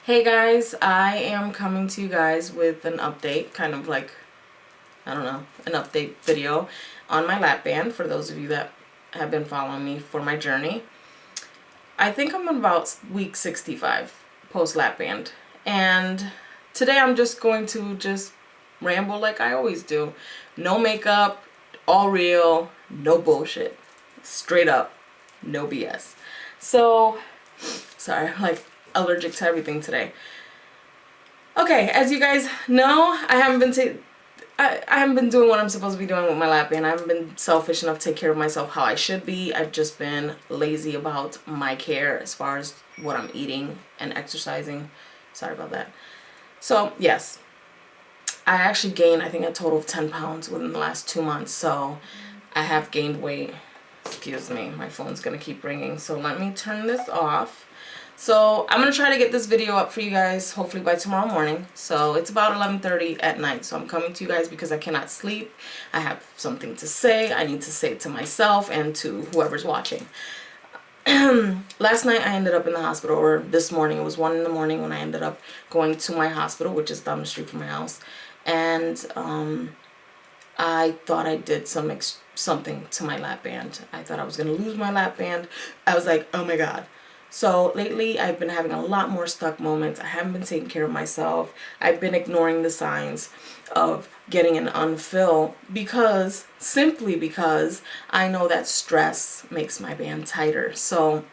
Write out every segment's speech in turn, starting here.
Hey guys, I am coming to you guys with an update, kind of like, I don't know, an update video on my LapBand for those of you that have been following me for my journey. I think I'm on about week 65 post LapBand, and today I'm just going to ramble like I always do. No makeup, all real, no bullshit. Straight up, no BS. So, sorry, I'm like allergic to everything today. Okay, as you guys know, I haven't been doing what I'm supposed to be doing with my LapBand. I haven't been selfish enough to take care of myself how I should be. I've just been lazy about my care as far as what I'm eating and exercising. Sorry about that. So, yes. I actually gained, I think, a total of 10 pounds within the last 2 months. So, I have gained weight. Excuse me, my phone's going to keep ringing. So, let me turn this off. So I'm going to try to get this video up for you guys hopefully by tomorrow morning. So it's about 11:30 at night. So I'm coming to you guys because I cannot sleep. I have something to say. I need to say it to myself and to whoever's watching. Last night I ended up in the hospital, or this morning, it was 1 in the morning when I ended up going to my hospital, which is down the street from my house. And I thought I did something to my LapBand. I thought I was going to lose my LapBand. I was like, oh my God. So lately I've been having a lot more stuck moments. I haven't been taking care of myself. I've been ignoring the signs of getting an unfill simply because I know that stress makes my band tighter. So,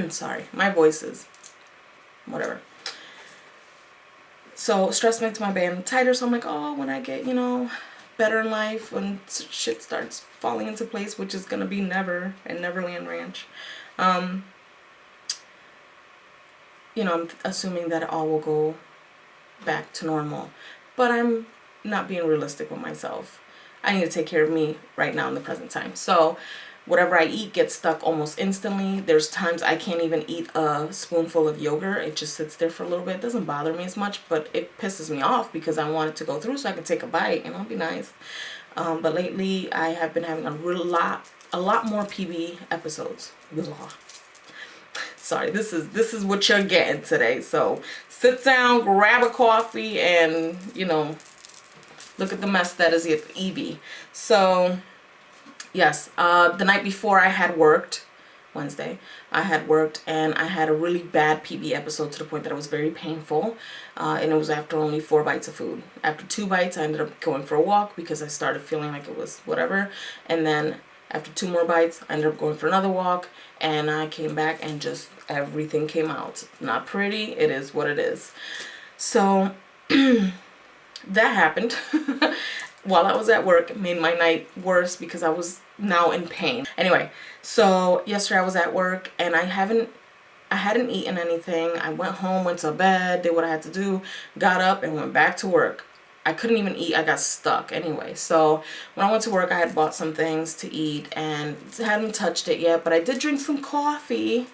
sorry, my voice is whatever. So stress makes my band tighter. So I'm like, oh, when I get, better in life, when shit starts falling into place, which is going to be never in Neverland Ranch, I'm assuming that all will go back to normal. But I'm not being realistic with myself. I need to take care of me right now in the present time. So whatever I eat gets stuck almost instantly. There's times I can't even eat a spoonful of yogurt. It just sits there for a little bit. It doesn't bother me as much, but it pisses me off because I want it to go through so I can take a bite and it'll be nice. But lately I have been having a lot more PB episodes. Sorry, this is what you're getting today. So sit down, grab a coffee, and look at the mess that is EB. So yes, the night before I had worked, Wednesday, I had worked and I had a really bad PB episode to the point that it was very painful. And it was after only 4 bites of food. After 2 bites, I ended up going for a walk because I started feeling like it was whatever. And then after 2 more bites, I ended up going for another walk, and I came back and just everything came out. Not pretty, it is what it is. So that happened while I was at work. It made my night worse because I was now in pain. Anyway, so yesterday I was at work and I hadn't eaten anything. I went home, went to bed, did what I had to do, got up and went back to work. I couldn't even eat. I got stuck anyway. So when I went to work, I had bought some things to eat and hadn't touched it yet. But I did drink some coffee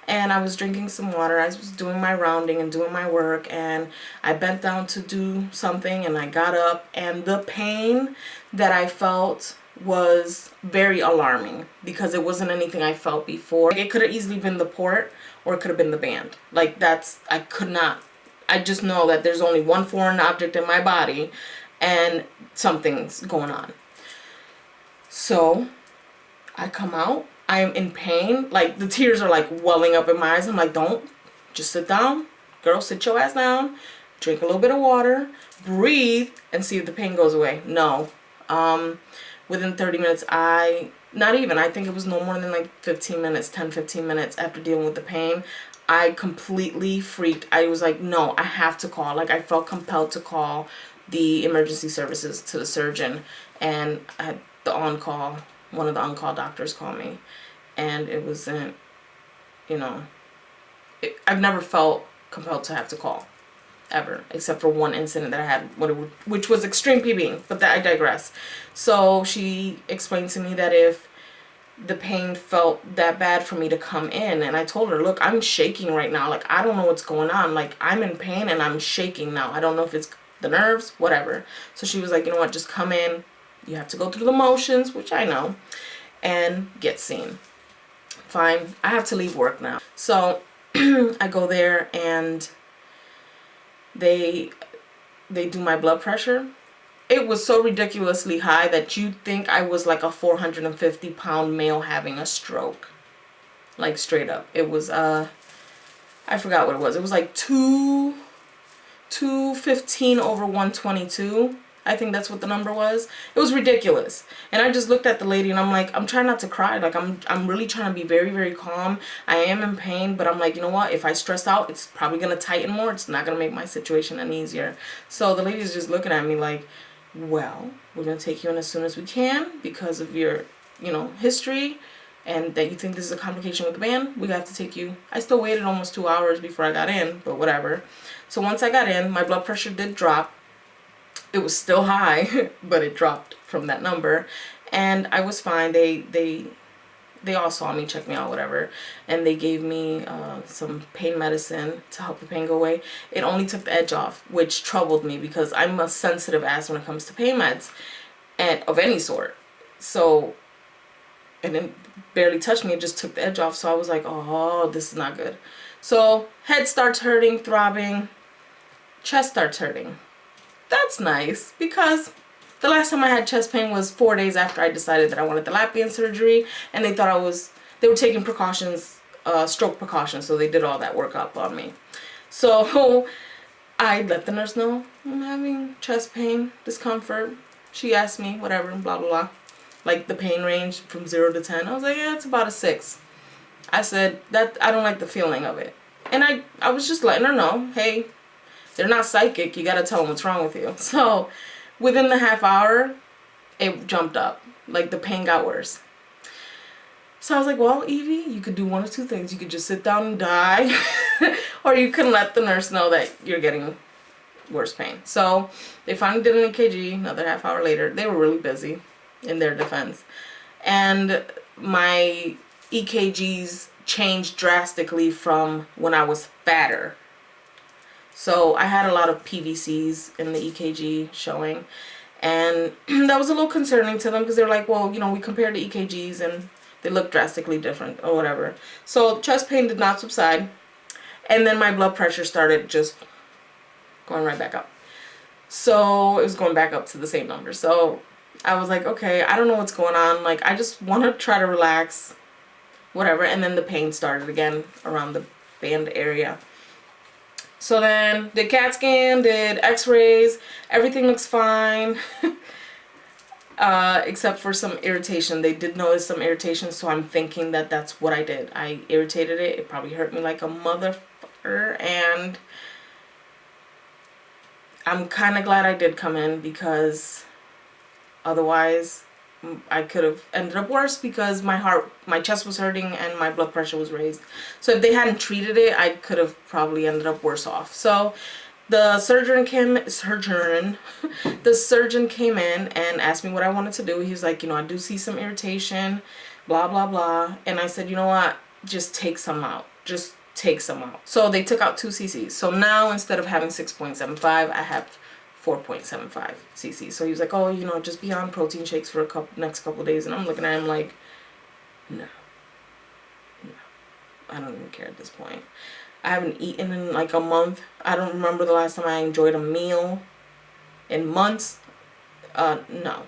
and I was drinking some water. I was doing my rounding and doing my work, and I bent down to do something and I got up, and the pain that I felt was very alarming because it wasn't anything I felt before. Like, it could have easily been the port or it could have been the band. Like, I could not. I just know that there's only one foreign object in my body and something's going on. So I come out. I'm in pain. Like, the tears are like welling up in my eyes. I'm like, don't. Just sit down. Girl, sit your ass down. Drink a little bit of water. Breathe and see if the pain goes away. No. Within 30 minutes, I think it was no more than like 15 minutes, 10-15 minutes after dealing with the pain, I completely freaked. I was like, no, I have to call. Like, I felt compelled to call the emergency services to the surgeon, and I had one of the on-call doctors call me, and it wasn't, I've never felt compelled to have to call, ever, except for one incident that I had, which was extreme PBing, but that I digress. So she explained to me that if the pain felt that bad for me to come in, and I told her, look, I'm shaking right now. Like, I don't know what's going on. Like, I'm in pain and I'm shaking now. I don't know if it's the nerves, whatever. So she was like, you know what, just come in. You have to go through the motions, which I know, and get seen. Fine. I have to leave work now. So I go there, and they do my blood pressure. It was so ridiculously high that you'd think I was like a 450-pound male having a stroke. Like straight up. It was I forgot what it was. It was like 215 over 122. I think that's what the number was. It was ridiculous. And I just looked at the lady and I'm like, I'm trying not to cry. Like I'm really trying to be very, very calm. I am in pain, but I'm like, you know what? If I stress out, it's probably going to tighten more. It's not going to make my situation any easier. So the lady's just looking at me like, well, we're going to take you in as soon as we can because of your, history, and that you think this is a complication with the band. We have to take you. I still waited almost 2 hours before I got in, but whatever. So once I got in, my blood pressure did drop. It was still high, but it dropped from that number, and I was fine. They all saw me, checked me out, whatever, and they gave me some pain medicine to help the pain go away. It only took the edge off, which troubled me because I'm a sensitive ass when it comes to pain meds, and of any sort. So, and it barely touched me. It just took the edge off. So I was like, oh, this is not good. So head starts hurting, throbbing, chest starts hurting. That's nice because the last time I had chest pain was 4 days after I decided that I wanted the LapBand surgery, and they thought they were taking precautions, stroke precautions, so they did all that workup on me. So I let the nurse know I'm having chest pain, discomfort. She asked me whatever, blah, blah, blah. Like the pain range from 0 to 10. I was like, yeah, it's about a 6. I said that I don't like the feeling of it. And I was just letting her know, hey, they're not psychic. You got to tell them what's wrong with you. So within the half hour, it jumped up. Like the pain got worse. So I was like, well, Evie, you could do one of two things. You could just sit down and die, or you can let the nurse know that you're getting worse pain. So they finally did an EKG another half hour later. They were really busy in their defense. And my EKGs changed drastically from when I was fatter. So I had a lot of PVCs in the EKG showing, and that was a little concerning to them because they're like, well, we compared the EKGs and they look drastically different or whatever. So chest pain did not subside, and then my blood pressure started just going right back up. So it was going back up to the same number. So I was like, okay, I don't know what's going on. Like, I just want to try to relax, whatever. And then the pain started again around the band area. So then did CAT scan, did x-rays, everything looks fine, except for some irritation. They did notice some irritation, so I'm thinking that that's what I did. I irritated it. It probably hurt me like a motherfucker, and I'm kind of glad I did come in because otherwise I could have ended up worse because my chest was hurting and my blood pressure was raised. So if they hadn't treated it, I could have probably ended up worse off. So the surgeon came in and asked me what I wanted to do. He was like, I do see some irritation, blah, blah, blah. And I said, you know what? Just take some out. Just take some out. So they took out 2 cc's. So now instead of having 6.75, I have 4.75 cc's. So he was like, oh, just be on protein shakes for next couple of days. And I'm looking at him like, no, I don't even care at this point. I haven't eaten in like a month. I don't remember the last time I enjoyed a meal in months. No.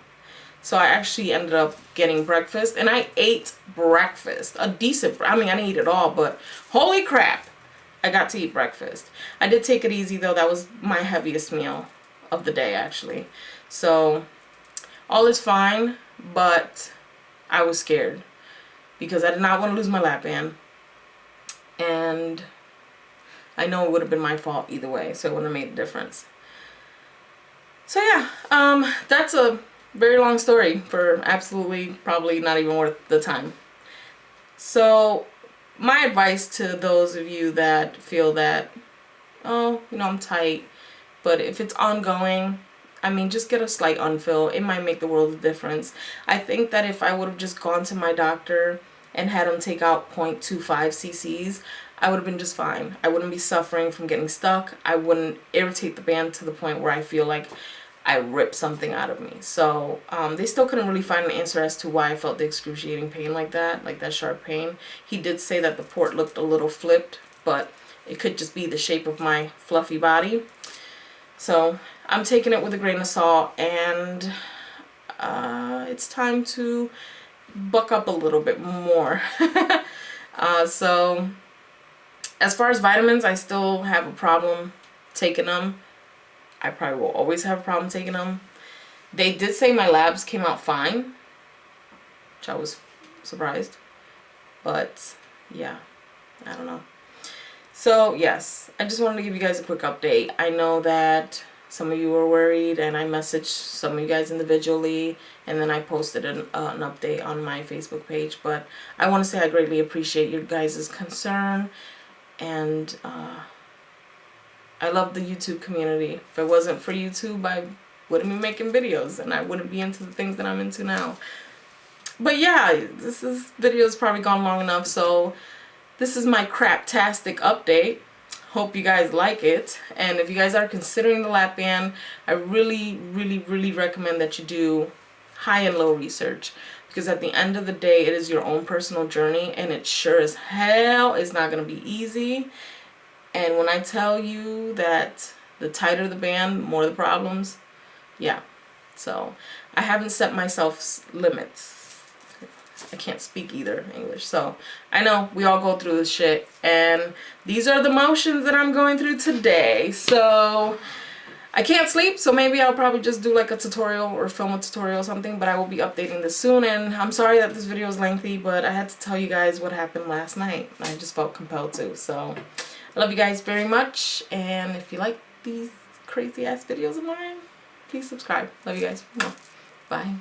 So I actually ended up getting breakfast, and I ate breakfast, a decent, I didn't eat it all, but holy crap, I got to eat breakfast. I did take it easy though. That was my heaviest meal of the day actually. So all is fine, but I was scared because I did not want to lose my LapBand, and I know it would have been my fault either way, so it wouldn't have made a difference. So yeah, that's a very long story for absolutely probably not even worth the time. So my advice to those of you that feel that, oh, I'm tight, but if it's ongoing, just get a slight unfill. It might make the world of difference. I think that if I would have just gone to my doctor and had him take out 0.25 cc's, I would have been just fine. I wouldn't be suffering from getting stuck. I wouldn't irritate the band to the point where I feel like I ripped something out of me. So they still couldn't really find an answer as to why I felt the excruciating pain like that sharp pain. He did say that the port looked a little flipped, but it could just be the shape of my fluffy body. So I'm taking it with a grain of salt, and it's time to buck up a little bit more. So as far as vitamins, I still have a problem taking them. I probably will always have a problem taking them. They did say my labs came out fine, which I was surprised. But yeah, I don't know. So yes, I just wanted to give you guys a quick update. I know that some of you were worried, and I messaged some of you guys individually, and then I posted an update on my Facebook page. But I want to say I greatly appreciate your guys' concern, and I love the YouTube community. If it wasn't for YouTube, I wouldn't be making videos, and I wouldn't be into the things that I'm into now. But yeah, video is probably gone long enough, so this is my craptastic update. Hope you guys like it. And if you guys are considering the LapBand, I really, really, really recommend that you do high and low research. Because at the end of the day, it is your own personal journey, and it sure as hell is not going to be easy. And when I tell you that the tighter the band, more the problems, yeah. So I haven't set myself limits. I can't speak either English, so I know we all go through this shit, and these are the motions that I'm going through today. So I can't sleep, so maybe I'll probably just do like a tutorial or film a tutorial or something, but I will be updating this soon. And I'm sorry that this video is lengthy, but I had to tell you guys what happened last night. I just felt compelled to. So I love you guys very much, and if you like these crazy ass videos of mine, please subscribe. Love you guys. Bye.